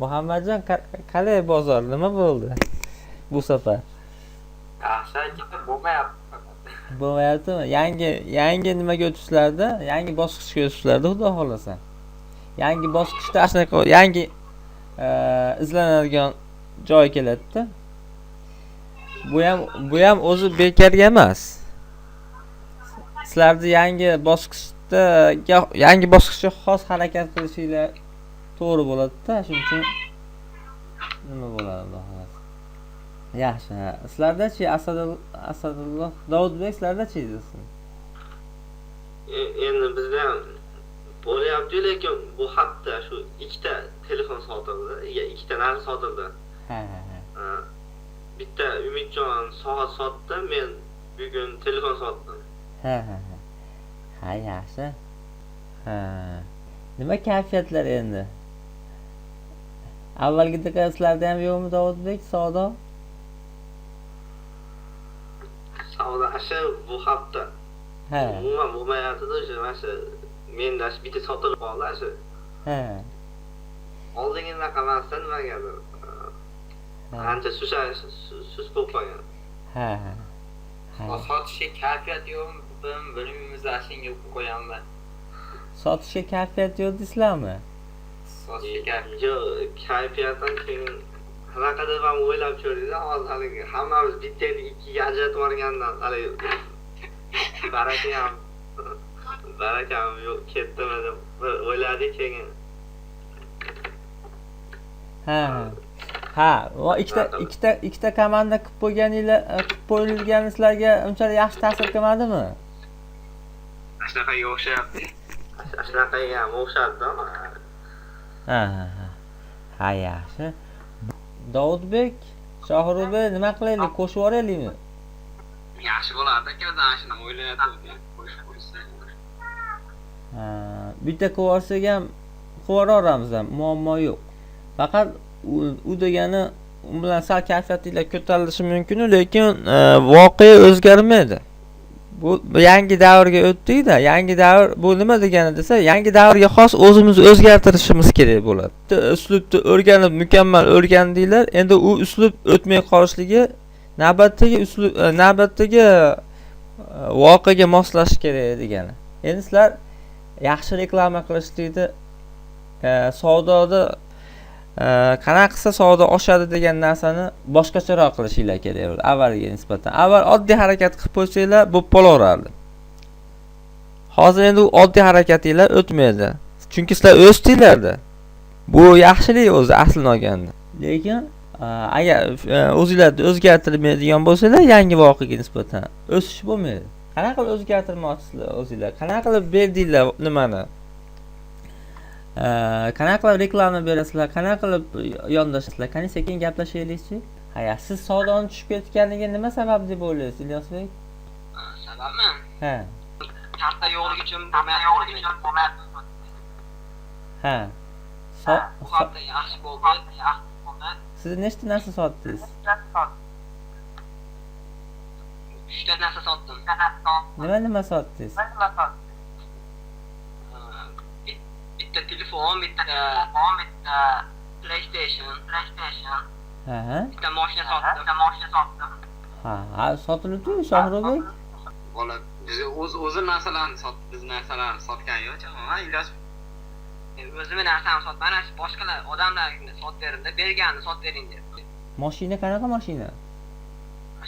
Muhammadjon, qalay bozor? Nima bo'ldi bu safar? Yaxshi aka, bo'lmayapti. Bo'lmayaptimi? Yangi nimaga o'tishlarda, yangi bosqichga o'tishlarda, xudo xolasa. Yangi bosqichda shunaqa yangi izlanadigan joy keladi-da. Bu ham o'zi bekarga emas. Sizlarni yangi bosqichga xos harakat qilishinglar to'g'ri bo'ladi-da, shuning uchun nima bo'ladi, xudo xolasa. Yaxshi. Sizlarda-chi Asadulloh Davudbek, sizlarda-chi desin? Endi bizda ham bo'lyapti, lekin bu hafta shu ikkita telefon sotildi, ikkita narsa sotildi. Ha. Bitta Umidjon soat sotdi, men bugun telefon sotdim. Ha. Ha, yaxshi. Ha. Nima kayfiyatlar endi? Avvalgidek sizlarda ham yo'qmi Davudbek, savdo? Savdo shu bu hafta. Ha. Umuman bo'lmayapti-da, shu menda bitta sotilib qoldi shu. Ha. Oldingidaqa emasdan nimagadir. Ancha sus bo'lib qolgan. Ha. Sotishga kayfiyat yo'qmi? Bilimimizda shunga qo'yaman. Sotishga kayfiyat yo'q deysizlarmi? Sotishga Kayfiyatdan keyin qanaqa deb ham o'ylab ko'rdingda, hozir haligi hammamiz bittaga ikkiga ajratib yuborgandan haligi barakam yo'q ketdimi deb o'yladik keyin. Ha, va ikkita komanda qilib qo'yilgani sizlarga unchalik yaxshi ta'sir qilmadimi? Shunaqaga o'xshayapti. Shunaqaga ham o'xshardi. Ha, yaxshi. Davudbek, Shohrubek, nima qilaylik? Qo'shib yuboraylikmi? Yaxshi bo'lardi aka, o'zim shuni o'ylayapman. Qo'shib qo'ysak. Bitta qo'yarsak ham qo'yvoramiz ham, muammo yo'q. Faqat u degani u bilan sal kayfiyatinglar ko'tarilishi mumkin, lekin voqea o'zgarmaydi. Bu yangi davrga o'tdik-da. Yangi davr bu nima degani desa, yangi davrga xos o'zimizni o'zgartirishimiz kerak bo'ladi. Uslubni o'rganib, mukammal o'rgandinglar. Endi u uslub o'tmay qolishligi navbatdagi voqeaga moslashish kerak degani. Endi sizlar yaxshi reklama qilishlikni savdoda qanaqa qilsa savdo oshadi degan narsani boshqacharoq qilishinglar kerak. Avvalgiga nisbatan. Avval oddiy harakat qilib qo'ysanglar, bo'lib qolaverardi. Hozir endi u oddiy harakatinglar o'tmaydi. Chunki sizlar o'sdinglar-da. Bu yaxshilik o'zi aslini olganda. Lekin agar o'zinglarni o'zgartirmaydigan bo'lsanglar, yangi voqeaga nisbatan o'sish bo'lmaydi. Qanaqa qilib o'zgartirmoqchisizlar o'zinglar? Qanaqa qilib berdinglar nimani? Qanaqa qilib reklama berasizlar? Qanaqa qilib yondashasizlar? Qani sekin gaplashaylikchi. Siz savdoni tushib ketganiga nima sabab deb o'ylaysiz, Ilyosbek? Sababmi? Ha. Karta yo'qligi uchun bo'lmayapti. Ha. Bu hafta yaxshi bo'ldi. Siz nechta narsa sotdingiz? 3 ta narsa sotdim. Nima sotdingiz? Bitta telefon, bitta PlayStation. Bitta mashina sotdim. Ha, sotilibdi Shohrubek? Bola biz o'zi narsalarni sotdi, biz narsalarni sotgan yo'q-chi, Ilyos. O'zimni narsamni sotmadim, boshqalar odamlarga sotib berimda, berganini sotib bering dedi. Mashina qanaqa mashina?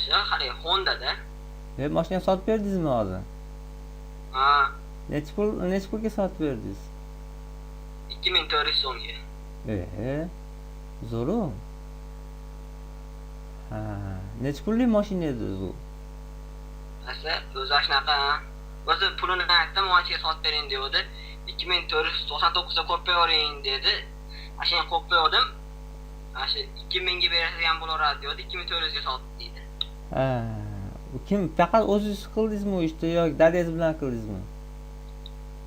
Shu hali Honda'da. Mashina sotib berdingizmi hozir? Ha. Necha pulga sotib berdingiz? 2400 so'mga. Zo'ru. Ha, necha pullik mashina edi bu? Asa, o'zi shunaqa. O'zi pulini aytdim, mashinaga sotib bering dedi. 2499 ga qo'yib bering dedi. Ashuni qo'yib qo'ydim. Asha 2000 ga beradigan bo'laveradi dedi, 2400 ga sotdi dedi. Ha, kim faqat o'zingiz qildingizmi u ishni yoki dadangiz bilan qildingizmi?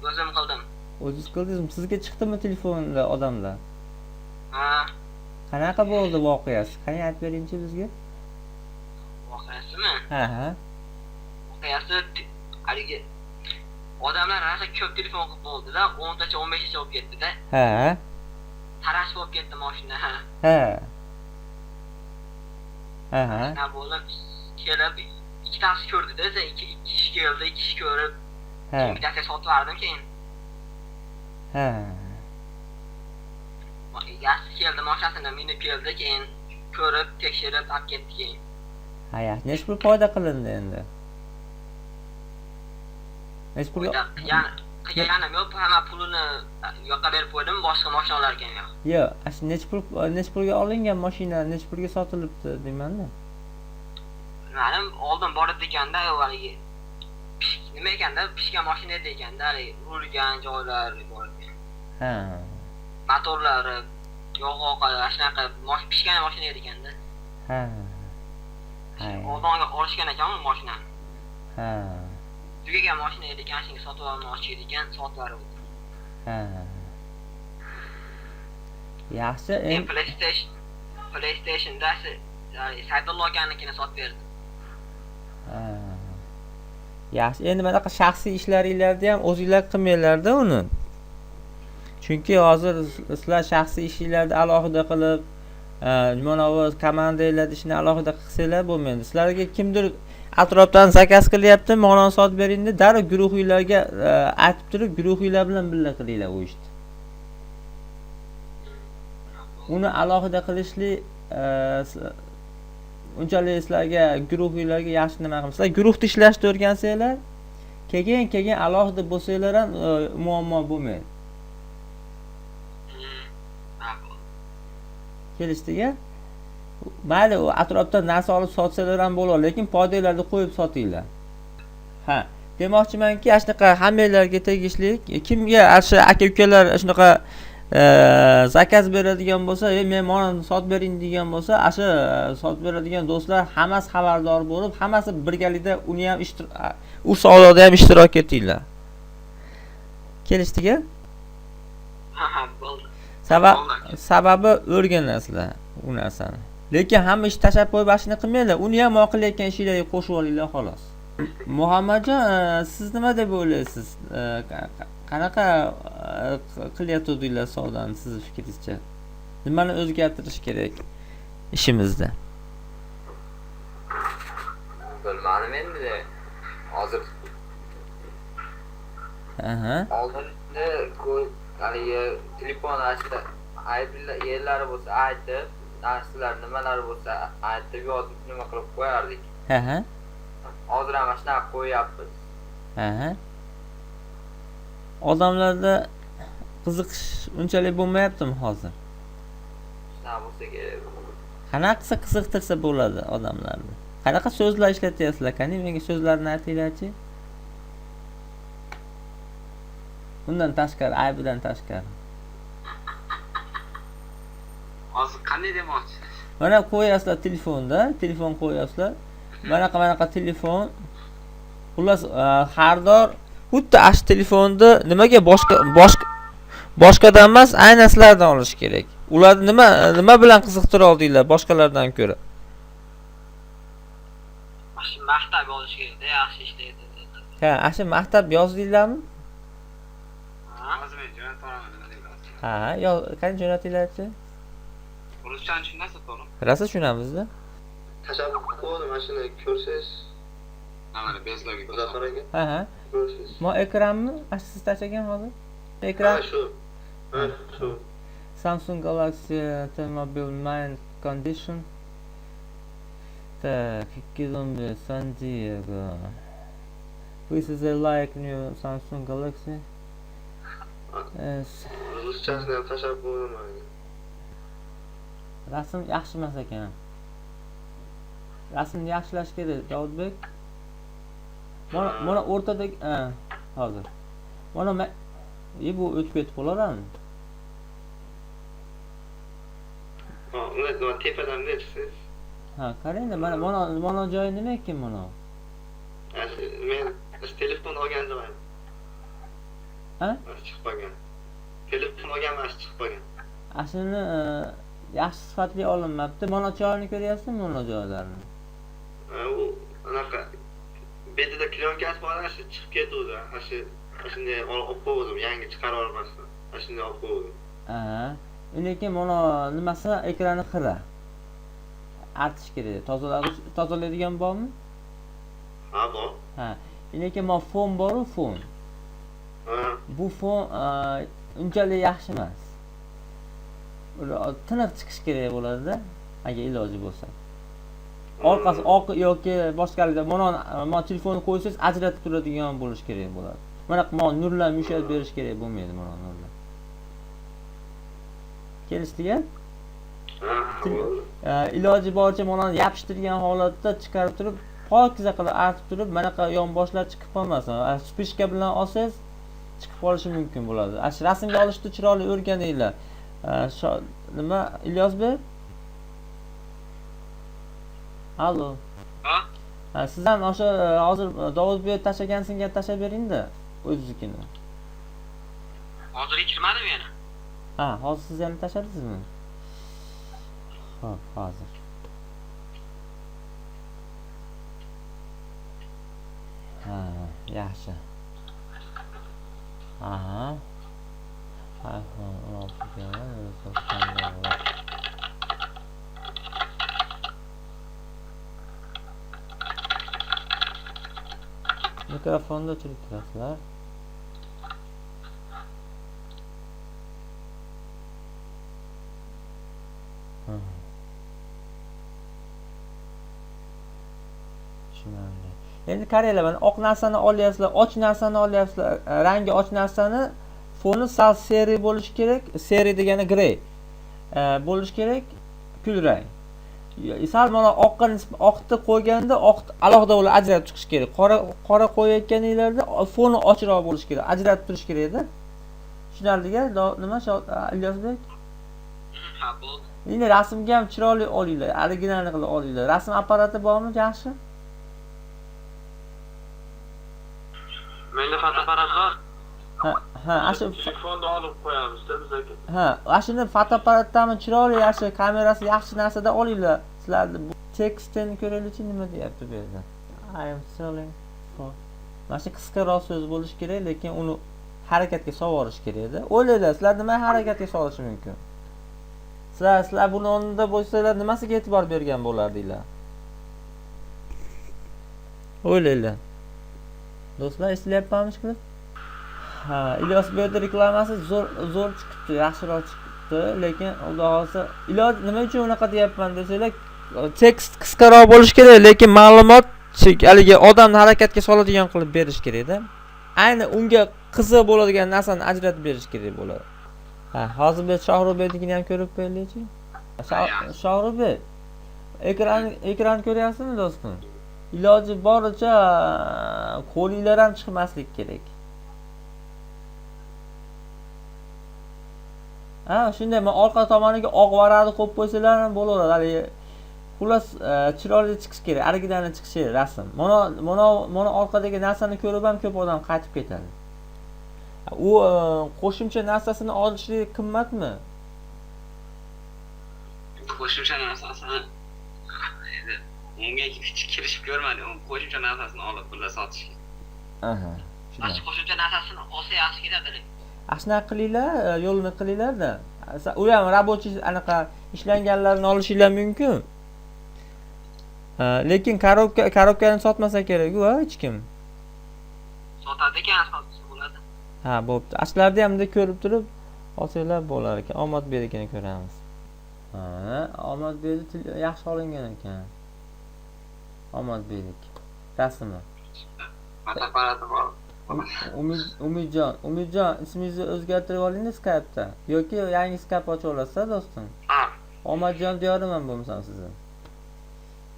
O'zim qildim. O'zingiz qildingizmi? Sizga chiqdimi telefonda odamlar? Ha. Qanaqa bo'ldi voqeasi? Qani aytib beringchi bizga? Voqeasimi? Ha. Voqeasi haligi odamlar rosa ko'p telefon qilib bo'ldi-da, 10tacha 15tacha olib ketdi-da. Ha. Tarash bo'lib ketdi mashina. Ha. Aha. Shuna bo'lib kelib ikkitasi ko'rdi-da, ikki kishi keldi, ikki kishi ko'rib, Ha. bittasiga sotib yubordim keyin. Ha. Egasi keldi, mashinasini minib keldi, keyin ko'rib, tekshirib, olib ketdi keyin. Ha, yaxshi. Necha pul foyda qilindi endi? Necha pul? Qilganim yo'q, hamma pulini yoqqa berib qo'ydim, boshqa mashina olarkan yo'q. Yo'q, ashi necha pulga olingan mashina, necha pulga sotilibdi deyman-da. Bilmadim, oldin borib ekanda, haligi nima ekanda, pishgan mashina edi ekanda, haligi urilgan joylari bor ekan. Ha. Motorlari, yog'oqi, shunaqa pishgan mashina edi ekanda. Ha. Oldinga olishgan ekan u mashinani. Ha. Tugagan mashina edi ekan, shunga sotib olmoqchi edi ekan, sotib yubordi. Ha. Yaxshi, Men PlayStation'da Saydullo akanikini sotib berdim. Ha. Yaxshi, endi bunaqa shaxsiy ishlaringlarni ham o'zingizlar qilmanglar-da uni. Chunki hozir sizlar shaxsiy ishinglarni alohida qilib, mana bu komandanglarni ishini alohida qilsanglar bo'lmaydi. Sizlarga kimdir atrofdan zakaz qilyapti, mana sotib bering deb, darrov guruhinglarga aytib turib, guruhinglar bilan birga qilinglar u ishni. Uni alohida qilishlik unchalik sizlarga guruhinglarga yaxshi nima qilmaslar. Guruhda ishlashni o'rgansanglar, keyin alohida bo'lsanglar ham muammo bo'lmaydi. Kelishdiki, mayli u atrofdan narsa olib sotsalar ham bo'ladi, lekin foydalarni qo'yib sotinglar. Ha, demoqchimanki, shunaqa hammanglarga tegishli, kimga o'sha aka-ukalar shunaqa zakaz beradigan bo'lsa, men mana sotib bering degan bo'lsa, o'sha sotib beradigan do'stlar hammasi xabardor bo'lib, hammasi birgalikda uni ham u savdoda ham ishtirok etinglar. Kelishdiki? Ha, bo'ldi. Sababi o'rganasizlar u narsani. Lekin hamma ish tashab qo'yib ashini qilmanglar. Uni ham qilayotgan ishlarga qo'shib olinglar xolos. Muhammadjon, siz nima deb o'ylaysiz? Qanaqa qilyotdinglar savdoni siz fikringizcha? Nimani o'zgartirish kerak ishimizda? Bilmadim endi. Hozir Aha. oldinda haligi telefon ashida aybli yerlari bo'lsa aytib, narsalar nimalari bo'lsa aytib yozib nima qilib qo'yardik. Aha. Hozir ham shunaqa qo'yapmiz. Aha. Odamlarda qiziqish unchalik bo'lmayaptimi hozir? Shunaqa bo'lsa kerak. Qanaqasi qiziqtirsa bo'ladi odamlarni? Qanaqa so'zlar ishlatyapsizlar? Qani menga so'zlarni aytinglarchi? Undan tashqari, aybidan tashqari. Hozir qanday demoqchisiz? Mana qo'yasizlar telefonda, telefon qo'yasizlar. Manaqa telefon. Xullas, har doim xuddi ash telefonni nimaga boshqadan emas, aynan sizlardan olish kerak. Ularni nima bilan qiziqtira oldinglar boshqalardan ko'ra? Shu maqtab yozish kerak-da, yaxshi ishlaydi. Ha, ashi maqtab yozdinglarmi? Hozir men jo'natib olaman nima deyapsiz? Ha, qani jo'natinglarchi? Ruschani tushunasiz, to'g'ri? Rosa tushunamizda. Tashab qo'ydim, mashina ko'rsangiz, Mana bezlarga Muzafar aka, Ha. ko'rsangiz. Mo ekranmi? Siz tashlagan hozir? Ekran. Ha, shu. Ha, shu. Samsung Galaxy Mobile Mind Condition. Так, 2 San Diego. This is a like new Samsung Galaxy. Ruschasini ham tashab qo'ydim aka. Rasm yaxshi emas ekan. Rasmni yaxshilash kerak, Davudbek. Mana o'rtadagi, hozir. Mana bu o'tib ketib qoladimi? Ha, uni tepadan bersiz. Ha, qarang, mana joyi nima ekan mana? Men telefon olgan joyim. Ha? Chiqib qolgan. Telefon olganman, chiqib qolgan. Ashuni yaxshi sifatli olinmabdi. Mana joyini ko'ryapsizmi, mana joylarni? U anaqa betida klyonkasi bor, shu chiqib ketuvdi. Shunday olib qo'ydim, yangi chiqarib olmasdan. Shunday olib qo'ydim. Ha. lekin mana nimasi ekrani xira. Artish kerak. Tozalaydigan bormi? Ha, bor. Ha. Lekin mana fon bor-ku, fon. Ha. Bu fon unchalik yaxshi emas. Tiniq chiqish kerak bo'ladi-da, agar iloji bo'lsa. Orqasi oq yoki boshqalarda mana telefonni qo'ysangiz ajratib turadigan bo'lish kerak bo'ladi. Mana nurlar mushab berish kerak bo'lmaydi mana nurlar. Kelishdiki? Iloji boricha mana yopishtirgan holatda chiqarib turib, pokiza qilib artib turib, manaqa yonboshlar chiqib qolmasin. Spishka bilan olsangiz chiqib qolishi mumkin bo'ladi. Rasmga olishni chiroyli o'rganinglar. Nima Ilyosbek? Allo. Ha? Siz ham o'sha hozir Davudbek tashlagansinga tashlab bering-da, o'zingiznikini. Hozir kirmadim yana. Ha, hozir siz ham tashladingizmi? Xo'p, hozir. Ha, yaxshi. Aha. Ha, mikrofonni o'chirib turasizlar. Tushunarli. Endi qaranglar, mana oq narsani olyapsizlar, och narsani olyapsizlar. Rangi och narsani foni sal seri bo'lishi kerak. Seri degani grey. Bo'lishi kerak, kulrang. Sal mana oqni qo'yganda oq alohida bo'lib ajratib chiqish kerak. Qora qo'yayotganinglarda foni ochroq bo'lishi kerak, ajratib turish kerak-da. Tushunarli-ga? Nima Ilyosbek? Ha, bo'ldi. Endi rasmga ham chiroyli olinglar, originalni qilib olinglar. Rasm apparati bormi, yaxshi? Menda fotoapparat bor. Ha, ashu Telefonni olib qo'yamiz-da biz aka. ha, ashuni fotoapparatdan chiroyli yaxshi, kamerasi yaxshi narsada olinglar. Sizlarni bu tekstni ko'raylikchi nima deyapti bu yerda. I am selling for. Mana shu qisqaroq so'z bo'lishi kerak, lekin uni harakatga sovurish kerak-da. O'ylanglar, sizlar nima harakatga solishi mumkin? Sizlar buni o'rnida bo'lsalar nimasiga e'tibor bergan bo'lardinglar? O'ylanglar. Do'stlar, eslayapmanmi qilib? Ha, Ilyosbekning reklamasi zo'r chiqibdi, yaxshiroq chiqibdi, lekin xudo xolsa iloj nima uchun unaqa deyapman desanglar, tekst qisqaroq bo'lishi kerak, lekin ma'lumot haligi odamni harakatga soladigan qilib berish kerak-da. Ayni unga qiziq bo'ladigan narsani ajratib berish kerak bo'ladi. Ha, hozir biz Shohrubeknikini ham ko'rib qo'yaylikchi. Shohrubek, ekran ko'ryapsizmi do'stim? Iloji boricha qo'linglar ham chiqmaslik kerak. Ha, shunday men orqa tomoniga oq varaqni qo'yib qo'ysalar ham bo'laveradi. Hali xullas chiroyli chiqish kerak, originalni chiqishi kerak rasm. Mana orqadagi narsani ko'rib ham ko'p odam qaytib ketadi. U qo'shimcha narsasini olishlik qimmatmi? Qo'shimcha narsasini unga kirishib ko'rmadim. Qo'shimcha narsasini olib pullar sotishga. Aha. Mana qo'shimcha narsasini olsa yaxshi ketadi. Ashuna qilinglar, yo'lni qilinglar-da. U ham rabochiy anaqa ishlanganlarni olishinglar mumkin. Lekin korobkani sotmasa kerak-ku, hech kim. Sotadi ekan, sotsa bo'ladi. Ha, bo'pti. Ashlarni ham ko'rib turib olsanglar bo'lar ekan. Omadbeknikini ko'ramiz. Ha, Omadbekni yaxshi olingan ekan. Omadbeknik. Rasmi. Fotoapparati bor. Umidjon, ismingizni o'zgartirib olinglar Skype'da yoki yangi Skype ochib olasiz, do'stim. Ha. Omadjon deyapman bo'lmasam sizni.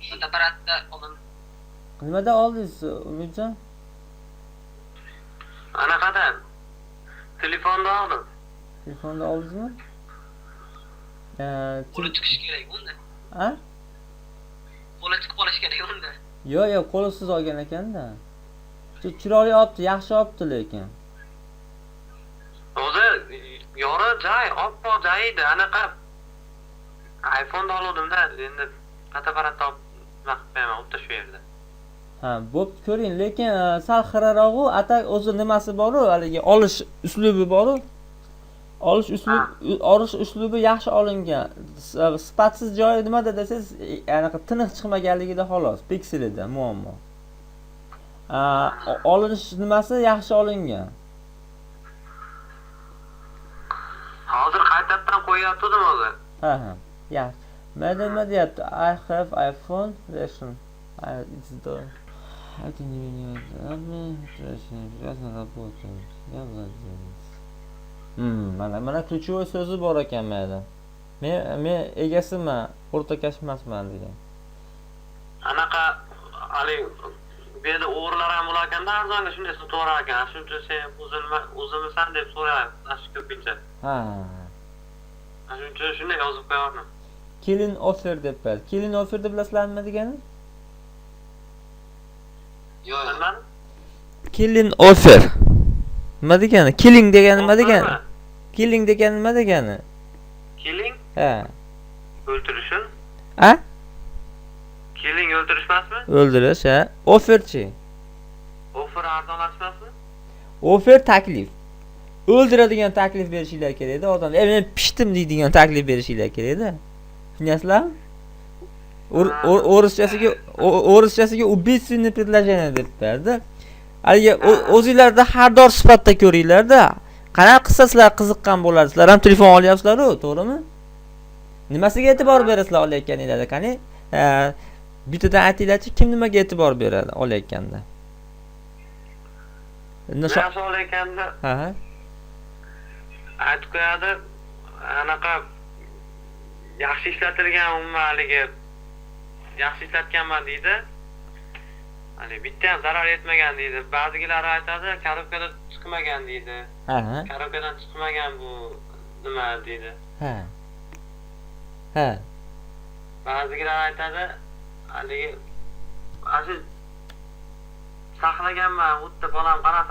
Fotoapparatda oldim. Nimada oldingiz, Umidjon? Anaqadan. Telefonda oldim. Telefonda oldingizmi? Qo'li chiqish kerak unda. Ha? Qo'li chiqib qolish kerak unda. Yo'q, qo'lsiz olgan ekanda. Chiroyli olibdi, yaxshi olibdi lekin. O'zi yorug' joy, oppoq joy edi, anaqa iPhone da oldim-da, endi fotoapparatni olib nima qilib qo'yaman, o'tda shu yerda. Ha, bo'pti, ko'ring, lekin sal xiraroq-u, atak o'zi nimasi bor-u, haligi olish uslubi bor-u. olish uslubi yaxshi olingan. Sifatsiz joyi nimada desangiz, anaqa tiniq chiqmaganligida xolos, pikselida muammo. Olinish nimasi yaxshi olingan. Hozir qaytadan qo'yayotgandim o'zi. Ha. Yaxshi. Nima deyapti? I have iPhone version. It's the mana ключевой so'zi bor ekan menda. Men egasiman, o'rtakash emasman degan. Anaqa hali bu yerda o'g'rilar ham bo'lar ekanda, arzonga shunday sotaverar ekan. Shuning uchun sen o'zimisan deb so'rayapti, ko'pincha. Ha. Shuning uchun shunday yozib qo'yaman. Killing offer deb qo'yadi. Killing offer deb bilasizlarmi nima degani? Yo'q. Bilmam. Killing offer. Nima degani? Killing degani nima degani? Killing degani nima degani? Killing? Ha. O'ldirishim. Ha? Killing o'ldirish emasmi? O'ldirish, ha. Offerchi. Offer arzonlashmasmi? Offer taklif. O'ldiradigan taklif berishinglar kerak-da, odam. Men pishdim deydigan taklif berishinglar kerak-da. Tushunasizlarmi? O'rischasiga убийственное предложение deb berdi. Haligi o'zingizlarda har dor sifatda ko'ringlar-da. Qanaqa qilsa sizlar qiziqqan bo'lasizlar. Sizlar ham telefon olyapsizlar-ku, to'g'rimi? Nimasiga e'tibor berasizlar olayotganinglarda? Qani, bittadan aytinglarchi, kim nimaga e'tibor beradi olayotganda? Yaxshi olayotganda Ha. aytib qo'yadi, anaqa yaxshi ishlatilgan umuman haligi yaxshi ishlatganman deydi. Hani bitta ham zarar etmagan deydi. Ba'zilari aytadi, korobkada chiqmagan deydi. Ha. Korobkadan chiqmagan bu nima deydi. Ha. Ha. Ba'zilari aytadi, haligi asl saqlaganman, o'tda bolam qana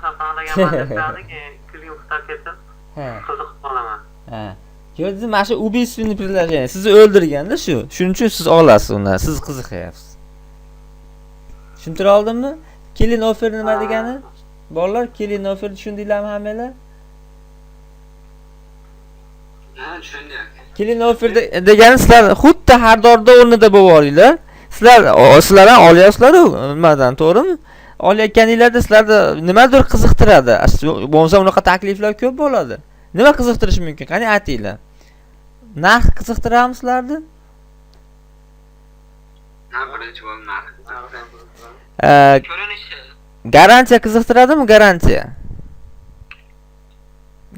saqlaganman deb aytadi, keyin kulgi uxtab ketdim. Ha. Qiziqib qolaman. Ha. Ko'rdingiz, mana shu убийственный предложение. Sizni o'ldirganda shu. Shuning uchun siz olasiz undan. Siz qiziqyapsiz. Tushuntira oldimmi? Killing offer nima degani? Bolalar, killing offer tushundinglarmi hammalar? Ha, tushundim. Killing offer degani sizlar xuddi har dorda o'rnida bo'lib sizlar ham olyapsizlar-ku, nimadan, to'g'rimi? Olayotganinglarda sizlarda nimadir qiziqtiradi. Bo'lmasa unaqa takliflar ko'p bo'ladi. Nima qiziqtirishi mumkin? Qani aytinglar. Narx qiziqtiradimi sizlarni? Birinchi bo'lib narx. Ko'rinishi. Garantiya qiziqtiradimi?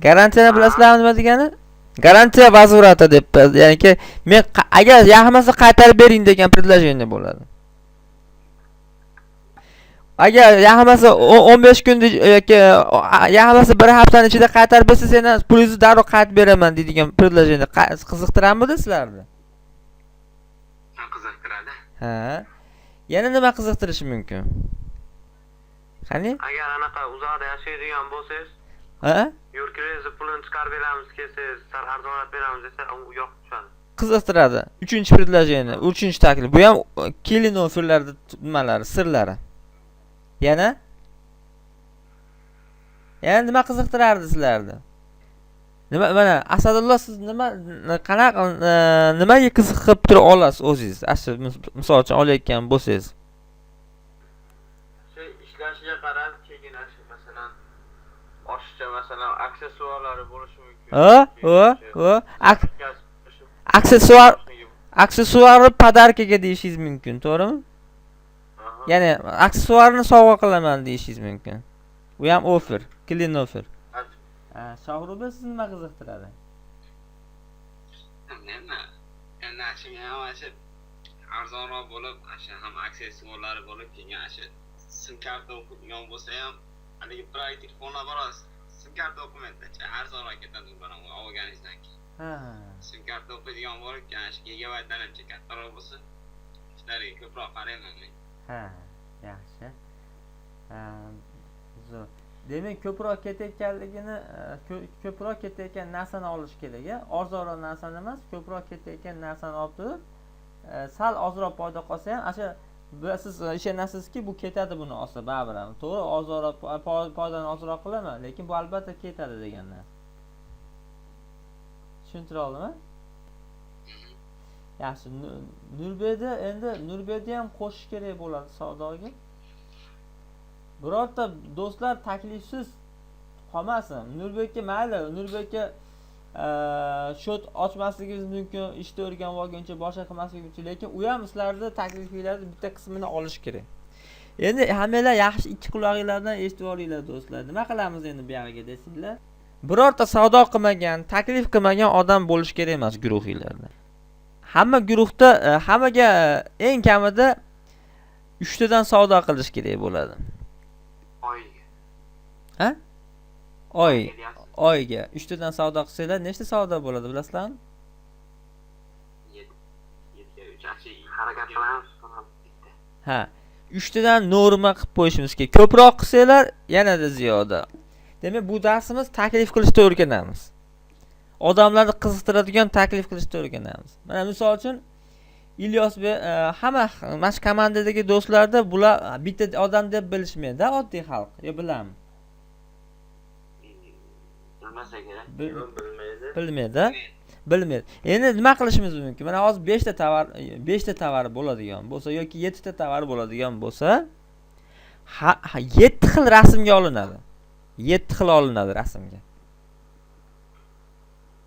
Garantiyani bilasizlarmi nima degani? Garantiya vazirati deb, ya'niki men agar yaxmasa qaytarib bering degan предложение bo'ladi. Agar yaxmasa 15 kunda yoki yaxmasa 1 haftaning ichida qaytarib bersa, sen pulingizni darrov qaytarib beraman deydigan предложение qiziqtiradimi sizlarni? Qiziqtiradi. Ha. Yana nima qiziqtirishi mumkin? Qani? Agar anaqa uzoqda yashaydigan bo'lsangiz, Ha? yurkingizni pulini chiqarib beramiz kelsangiz, sal arzonlab beramiz desa, u yo'q tushadi. Qiziqtiradi. 3-предложение, 3-taklif. Bu ham killing offerlarda nimalari, sirlari. Yana nima qiziqtirardi sizlarni? Mana Asadulloh, siz qanaqa nimaga qiziqib tura olasiz o'zingiz? Asli misol uchun olayotgan bo'lsangiz. Shu ishlashiga qarab, keyin masalan oshiqcha masalan aksessuarlari bo'lishi mumkin. Aksessuarni podarkaga deyishingiz mumkin, to'g'rimi? Ya'ni aksessuarni sovg'a qilaman deyishingiz mumkin. Bu ham offer, killing offer. Shohruba, siz nima qiziqtiradi? Nima? Endi ashunga arzonroq bo'lib, ham aksessuarlari bo'lib, keyin sim karta o'qiydigan bo'lsa ham, haligi privat telefonlar bor, sim karta o'qimaydi, arzonroq ketadi buni olganingizdan keyin. Ha. Sim karta o'qiydigan bo'lib, keyin gigabaytdan ancha kattaroq bo'lsa, ishlariga ko'proq qarayman men. Ha, yaxshi. Zo'r. Demak, ko'proq ketayotgan narsani olish kerak. Arzonroq narsani emas, ko'proq ketayotgan narsani olib turib, sal ozroq foyda qolsa ham, siz ishonasizki, bu ketadi buni olsa baribir ham. To'g'ri, ozroq foydani ozroq qilaman, lekin bu albatta ketadi degan narsa. Tushuntira oldimmi? Yaxshi. Nurbekni ham qo'shish kerak bo'ladi savdoga. Birorta do'stlar taklifsiz qolmasin. Nurbekka mayli, Nurbekka shot ochmasligingiz mumkin, ishda o'rganib olguncha boshqa qilmasligingiz mumkin, lekin u ham sizlarni taklifinglarni bitta qismini olish kerak. Endi hammanglar yaxshi ikki qulog'ingizlardan eshitib olinglar do'stlar. Nima qilamiz endi bu yerga desinglar? Birorta savdo qilmagan, taklif qilmagan odam bo'lish kerak emas guruhingizlarda. Hamma guruhda hammaga eng kamida 3 tadan savdo qilish kerak bo'ladi. Oyga. Ha? Oyga 3 tadan savdo qilsanglar nechta savdo bo'ladi bilasizlarmi? 7 harakat qilamiz. Ha, 3 tadan norma qilib qo'yishimiz kerak. Ko'proq qilsanglar yanada ziyoda. Demak, bu darsimiz taklif qilishda o'rganamiz. Odamlarni qiziqtiradigan taklif qilishda o'rganamiz. Mana misol uchun Ilyosbek hamma mana komandadagi do'stlarda bular bitta odam deb bilishmaydi, oddiy xalq. Yo bilami? Bilmasa kerak. Bilmaydi. Endi nima qilishimiz mumkin? Mana hozir 5 ta tovar bo'ladigan bo'lsa yoki 7 ta tovar bo'ladigan bo'lsa, 7 xil rasmga olinadi. 7 xil olinadi rasmga.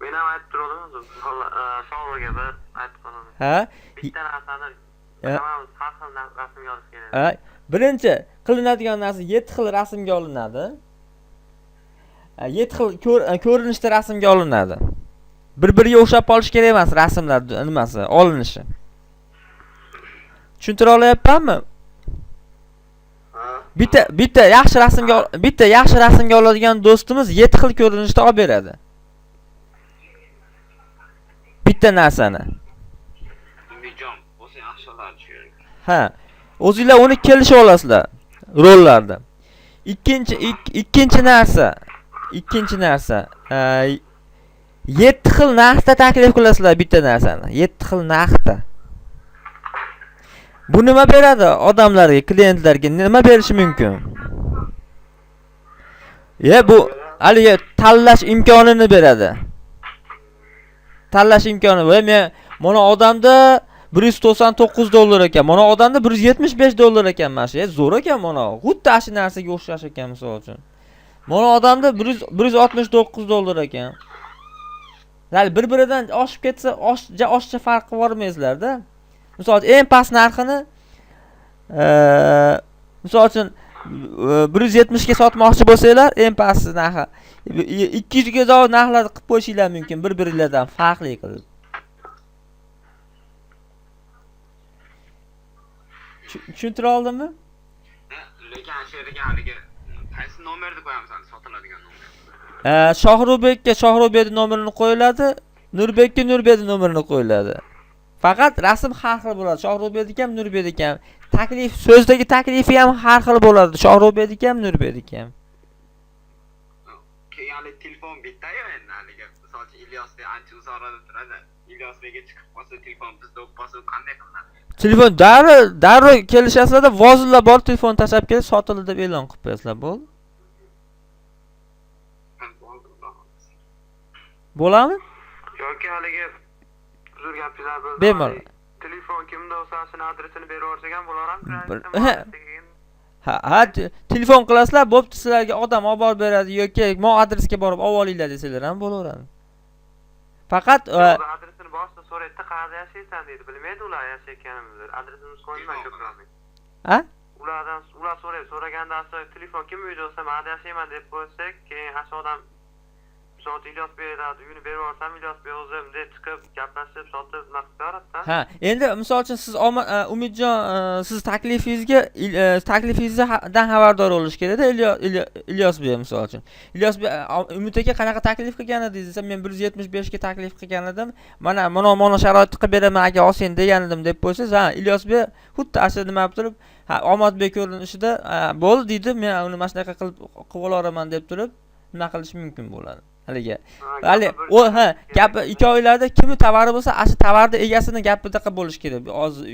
Men ham aytib turadimmi? Savolga bir aytib qolaman. Ha? Bitta narsani hammamiz har xil rasmga olish kerak. Birinchi qilinadigan narsa 7 xil rasmga olinadi. 7 xil ko'rinishda rasmga olinadi. Bir-biriga o'xshab qolish kerak emas rasmlar nimasi, olinishi. Tushuntira olyapmanmi? Bitta yaxshi rasmga oladigan do'stimiz 7 xil ko'rinishda olib beradi. Bitta narsani. Umidjon, o'zi yaxshi olar tushundik. Ha, o'zingizlar uni kelishib olasizlar rollarda. Ikkinchi narsa 7 xil narxda taklif qilasizlar bitta narsani. 7 xil narxda. Bu nima beradi odamlarga, klientlarga nima berishi mumkin? Bu haligi tanlash imkonini beradi. Tanlash imkoni. Men mana odamda $199 ekan, mana odamda $175 ekan mana shu. Zo'r ekan mana. Xuddi ashi narsaga o'xshash ekan misol uchun. Mana odamda $169 ekan. Hali bir-biridan oshib ketsa, oshcha farqi bormaysizlar-da. Misol uchun eng past narxini misol uchun 170 ga sotmoqchi bo'lsanglar, eng past narxi 200 ga narxlar qilib qo'yishinglar mumkin bir-biringizdan farqli qilib. Tushuntira oldimmi? Lekin shu yerga haligi qaysi nomerni qo'yamiz hali sotiladigan nomer? Shohrubekka Shohrubekning nomerini qo'yiladi, Nurbekka Nurbekning nomerini qo'yiladi. Faqat rasm har xil bo'ladi. Shohrubekniki ham Nurbekniki ham. Taklif, so'zdagi taklifi ham har xil bo'ladi. Shohrubekniki ham Nurbekniki ham. Keyin telefon bitta-yu endi haligi misol uchun Ilyosbek ancha uzoqda turadi. Ilyosbekga chiqib qolsa telefon bizda bo'lib qolsa qanday qilinadi? Telefon darrov kelishasizlar, vozillar bor, telefon tashlab kelib sotildi deb e'lon qilib qo'yasizlar, bo'ldi. Bo'ladimi? Yoki haligi uzr gapinglar bo'ldi. Bemalol. Telefon kimda bo'lsa shuni adresini berib yuborsak ham bo'laveradi. Ha, telefon qilasizlar, bo'pti, sizlarga odam olib borib beradi yoki mo adresga borib olib olinglar desanglar ham bo'laveradi. Faqat adresini boshida so'raydi, qayerda yashaysan deydi. Bilmaydi ular yashayotganimizni. Adresimizni qo'ymayman ko'proq. Ha? Ular so'ragandan so'ng telefon kim uyda bo'lsa, men yerda yashayman deb qo'ysak, keyin hash odam soat Ilyosbekdan uyini berib yuborsam, Ilyosbek o'zim deb chiqib gaplashib, sotib naqd beradi-da. Ha, endi misol uchun siz Umidjon siz taklifingizdan xabardor bo'lish kerak-da Ilyosbek misol uchun. Ilyosbek Umid aka qanaqa taklif qilgan edingiz desa, men 175 ga taklif qilgan edim. Mana sharoitni qilib beraman aka, olsang degan edim deb qo'ysangiz, ha, Ilyosbek xuddi asli nima qilib turib, ha, Omadbek ko'rinishida bo'ldi deydi, men uni mana shunaqa qilib olaman deb turib, nima qilish mumkin bo'ladi. Hali gapi ikkovinglarda kimni tovari bo'lsa, ashu tovarning egasini gapidaqa bo'lish kerak. Hozir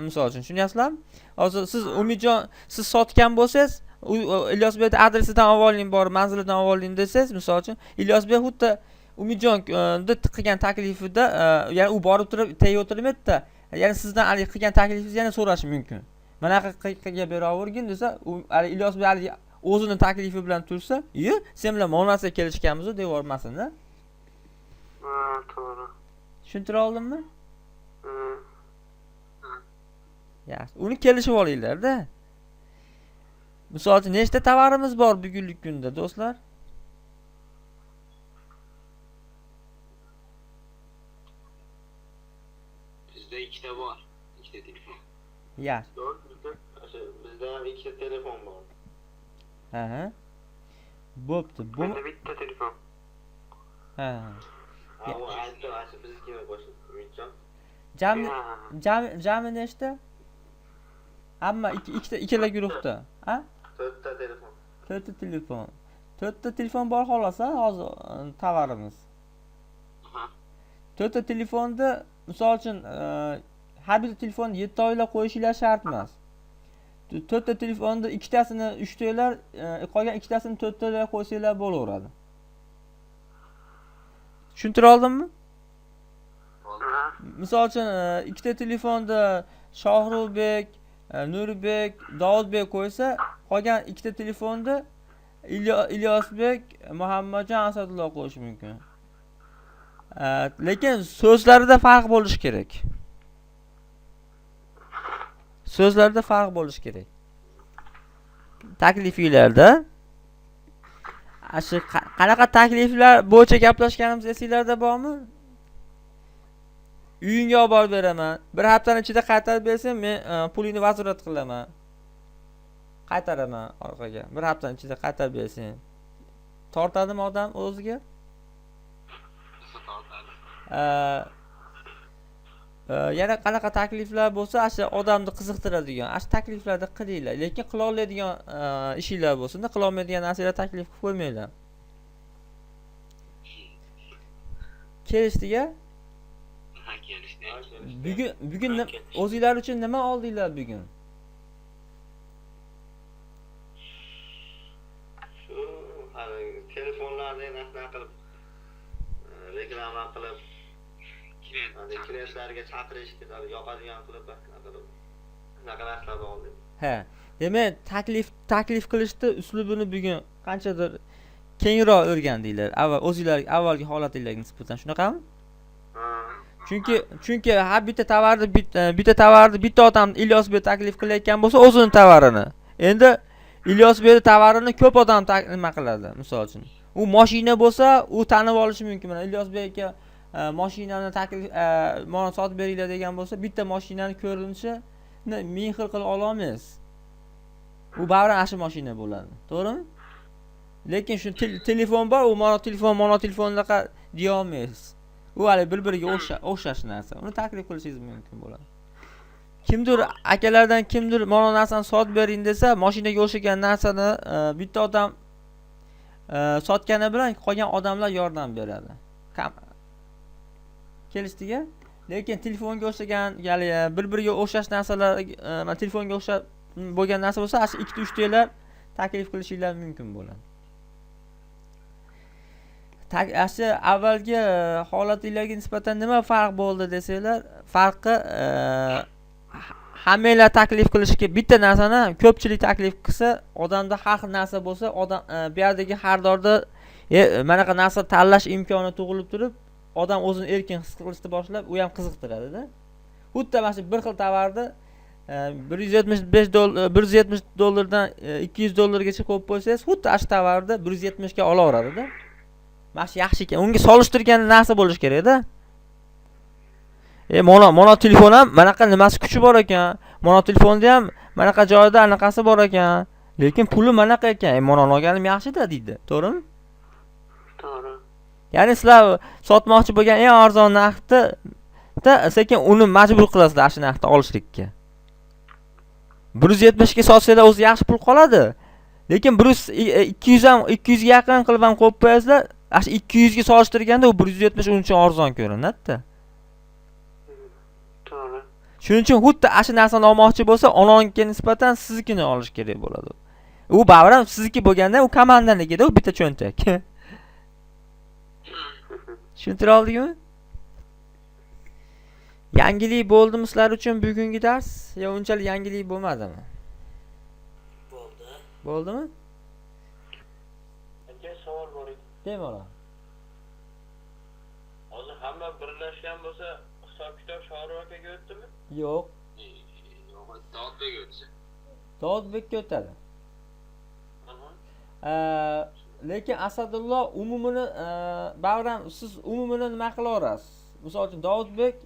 misol uchun tushunyapsizlarmi? Hozir siz Umidjon siz sotgan bo'lsangiz, Ilyosbekning adresidan olib oling, bor manzilidan olib oling desangiz, misol uchun Ilyosbek xuddi Umidjon qilgan taklifida ya'ni u borib turib tayyor o'tirmaydi-da. Ya'ni sizdan hali qilgan taklifingizni yana so'rashi mumkin. Manaqa qilib beravergin desa, u hali Ilyos hali o'zining taklifi bilan tursa, sen bilan ma'no narsa kelishganmiz deb yubormasin-da. Ha, to'g'ri. Tushuntira oldimmi? Ha. Yaxshi. Uni kelishib olinglar-da. Misol uchun nechta tovarimiz bor bugungi kunda, do'stlar? Bizda ikkita bor. Ikkita telefon. Yaxshi. Bizda ham ikkita telefon bor. Ha. Bo'pti. Bu Menda bitta telefon. ha. U aytdi, asli biznikini qo'shib, Umidjon. Jami nechta? Hamma ikkala guruhda. Ha? 4 ta telefon. 4 ta telefon. 4 ta telefon bor xolos, hozir tovarimiz. Aha. 4 ta telefonda misol uchun har bir telefonni 7 ta oylab qo'yishinglar shart emas. 4 ta telefonda ikkitasini 3 to'ylar, qolgan ikkitasini 4 to'ylar qo'ysanglar bo'laveradi. Tushuntira oldimmi? Ha. Misol uchun ikkita telefonda Shohrubek, Nurbek, Davudbek qo'ysa, qolgan ikkita telefonda Ilyosbek, Muhammadjon, Asadulloh qo'yish mumkin. Lekin so'zlarida farq bo'lishi kerak. So'zlarda farq bo'lishi kerak. Taklifinglarda shu qanaqa takliflar bo'yicha gaplashganimiz esinglarda bormi? Uyingga olib borib beraman. Bir haftaning ichida qaytarib bersang, men pulingni vazorat qilaman. Qaytaraman orqaga. Bir haftaning ichida qaytarib bersang. Tortadimi odam o'ziga? Yana qanaqa takliflar bo'lsa, o'sha odamni qiziqtiradigan, o'sha takliflarni qilinglar. Lekin qila oladigan ishinglar bo'lsin-da, qila olmaydigan narsalar taklif qilib qo'ymanglar. Kelishdik-a? Ha, kelishdi. Bugun o'zinglar uchun nima oldinglar bugun? Shu hali telefonlarni narsa qilib reklama qilib klientlarga chaqirishdi, yoqadigan qilib shunaqa narsalarni oldik. Ha. Demak, taklif qilishda uslubini bugun qanchadir kengroq o'rgandinglar. Avvalgi holatinglarga nisbatan shunaqami? Chunki har bitta tovarni bitta odam Ilyosbek taklif qilayotgan bo'lsa, o'zining tovarini. Endi Ilyosbek tovarini ko'p odam nima qiladi, misol uchun. U mashina bo'lsa, u tanib olishi mumkin. Mana Ilyosbekka mashinani mana sotib beringlar degan bo'lsa, bitta mashinani ko'rinishini ming xil qilib ola olmaysiz. U baribir ashu mashina bo'ladi. To'g'rimi? Lekin shu telefon bor, u mana telefonlarga deya olmaysiz. U hali bir-biriga o'xshash narsa. Uni taklif qilishingiz mumkin bo'ladi. Kimdir akalardan kimdir mana narsani sotib bering desa, mashinaga o'xshagan narsani bitta odam sotgani bilan qolgan odamlar yordam beradi. Kelishdik-a? Lekin telefonga o'xshagan, ya'ni bir-biriga o'xshash narsalar, telefonga o'xshab bo'lgan narsa bo'lsa, asli 2-3 talar taklif qilishinglar mumkin bo'ladi. Asli avvalgi holatinglarga nisbatan nima farq bo'ldi desanglar, farqi hammanglar taklif qilishga bitta narsani ko'pchilik taklif qilsa, odamda har xil narsa bo'lsa, odam bu yerdagi xaridorda manaqa narsa tanlash imkoni tug'ilib turib, odam o'zini erkin his qilishni boshlab, u ham qiziqtiradi-da. Xuddi mana shu bir xil tovarni $170 $200 qo'yib qo'ysangiz, xuddi ash tovarni 170 ga olaveradi-da. Mana shu yaxshi ekan. Unga solishtirgan narsa bo'lish kerak-da. Mana telefon ham manaqa nimasi kuchi bor ekan. Mana telefonda ham manaqa joyida anaqasi bor ekan. Lekin puli manaqa ekan. Mana olganim yaxshi-da deydi. To'g'rimi? To'g'ri. Ya'ni sizlar sotmoqchi bo'lgan eng arzon narxda sekin uni majbur qilasizlar shu narxda olishlikka. 170 ga sotsanglar o'zi yaxshi pul qoladi. Lekin 200 ga yaqin qilib ham qo'yib qo'yasizlar. Ash 200 ga solishtirganda u 170 uning uchun arzon ko'rinadi-da. To'g'ri. Shuning uchun xuddi ash narsani olmoqchi bo'lsa, onongga nisbatan siznikini olish kerak bo'ladi. U baribir sizniki bo'lganda u komandanikida, u bitta cho'ntak. Tushuntira oldingmi? Yangilik bo'ldimi sizlar uchun bugungi dars? Yo unchalik yangilik bo'lmadimi? Bo'ldi. Bo'ldimi? Aka savol bor edi. Bemalol. Hozir hamma birlashgan bo'lsa, hisob-kitob Shohrux akaga o'tdimi? Yo'q. Yo'q, Davudbek o'tsa. Davudbekka o'tadi. Aha. Lekin Asadullo umumini bag'ram siz umumini nima qilaverasiz? Misol uchun Davudbek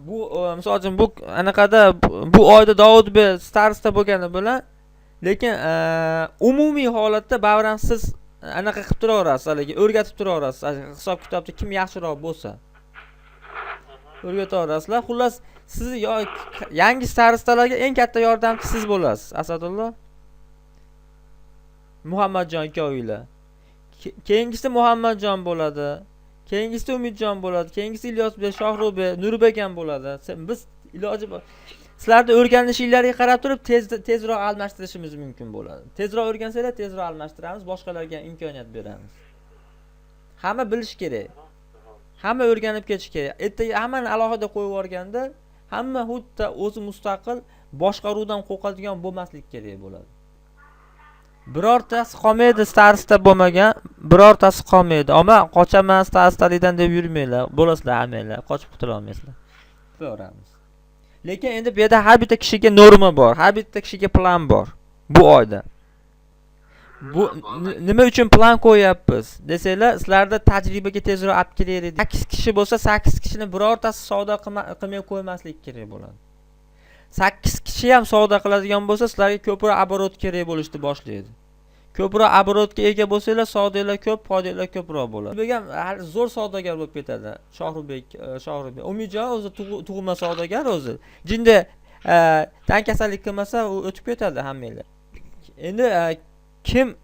bu misol uchun bu anaqada bu oyda Davudbek starosta bo'lgani bilan lekin umumiy holatda bag'ram siz anaqa qilib turaverasiz, haligi o'rgatib turaverasiz. Hisob kitobda kim yaxshiroq bo'lsa o'rgataverasizlar. Xullas siz yangi starostalarga eng katta yordamchi siz bo'lasiz, Asadullo. Muhammadjon ikkovinglar. Keyingisi Muhammadjon bo'ladi. Keyingisi Umidjon bo'ladi. Keyingisi Ilyosbek, Shohrubek, Nurbek ham bo'ladi. Biz iloji bor sizlarni o'rganishinglarga qarab turib tezroq almashtirishimiz mumkin bo'ladi. Tezroq o'rgansanglar tezroq almashtiramiz, boshqalarga imkoniyat beramiz. Hamma bilish kerak. Hamma o'rganib ketish kerak. Ertaga hammani alohida qo'yib yuborganda hamma xuddi o'zi mustaqil boshqaruvdan qo'rqadigan bo'lmaslik kerak bo'ladi. Birortasi qolmaydi, starosta bo'lmagan, birortasi qolmaydi. Ammo qochaman starostalikdan deb yurmanglar. Bo'lasizlar hammanglar, qochib qutula olmaysizlar. Ko'ramiz. Lekin endi bu yerda har bitta kishiga norma bor, har bitta kishiga plan bor bu oyda. Bu nima uchun plan qo'yapmiz desanglar, sizlarda tajribaga tezroq olib kelaylik. 8 kishi bo'lsa, 8 kishini birortasi savdo qilmay qo'ymaslik kerak bo'ladi. 8 kishi ham savdo qiladigan bo'lsa, sizlarga ko'proq оборот kerak bo'lishni boshlaydi. Ko'proq оборотga ega bo'lsanglar, savdolar ko'p, foydalar ko'proq bo'ladi. Bo'lgan zo'r savdogar bo'lib ketadi. Shohrubek. Umidjon o'zi tug'ma savdogar o'zi. Jinda tan kasallik qilmasa, u o'tib ketadi hammanglar. Endi kim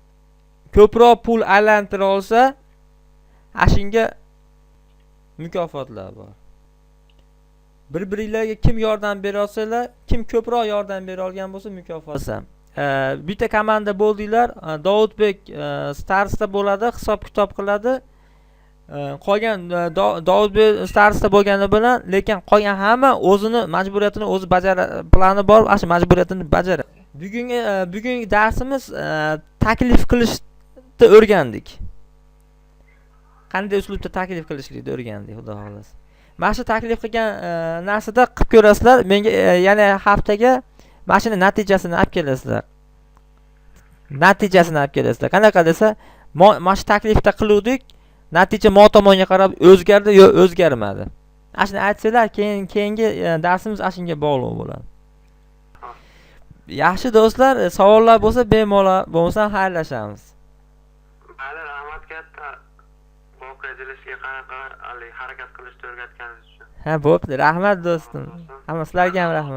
ko'proq pul aylantira olsa, ashunga mukofotlar bor. Bir-biringlarga kim yordam bera olsalar, kim ko'proq yordam bera olgan bo'lsa mukofot. Bitta komanda bo'ldinglar, Davudbek starosta bo'ladi, hisob kitob qiladi. Qolgan Davudbek starosta bo'lgani bilan, lekin qolgan hamma o'zini majburiyatini o'zi plani bor, shu majburiyatini bajaradi. Bugungi darsimiz taklif qilishni o'rgandik. Qanday uslubda taklif qilishlikni o'rgandik, xudo xolasa. Mana shu taklif qilgan narsada qilib ko'rasizlar. Menga yana haftaga mana shuni natijasini olib kelasizlar. Qanaqa desa, mana shu taklifda qiluvdik, natija mo tomonga qarab o'zgardi yo o'zgarmadi. Mana shuni aytsanglar, keyingi darsimiz shunga bog'liq bo'ladi. Yaxshi do'stlar, savollar bo'lsa bemalol, bo'lmasa xayrlashamiz. Mayli, rahmat katta. Voqea jilisiga qanaqa harakat qilishni o'rgatganingiz uchun. Ha, bo'pti. Rahmat do'stim. Hamma sizlarga ham rahmat.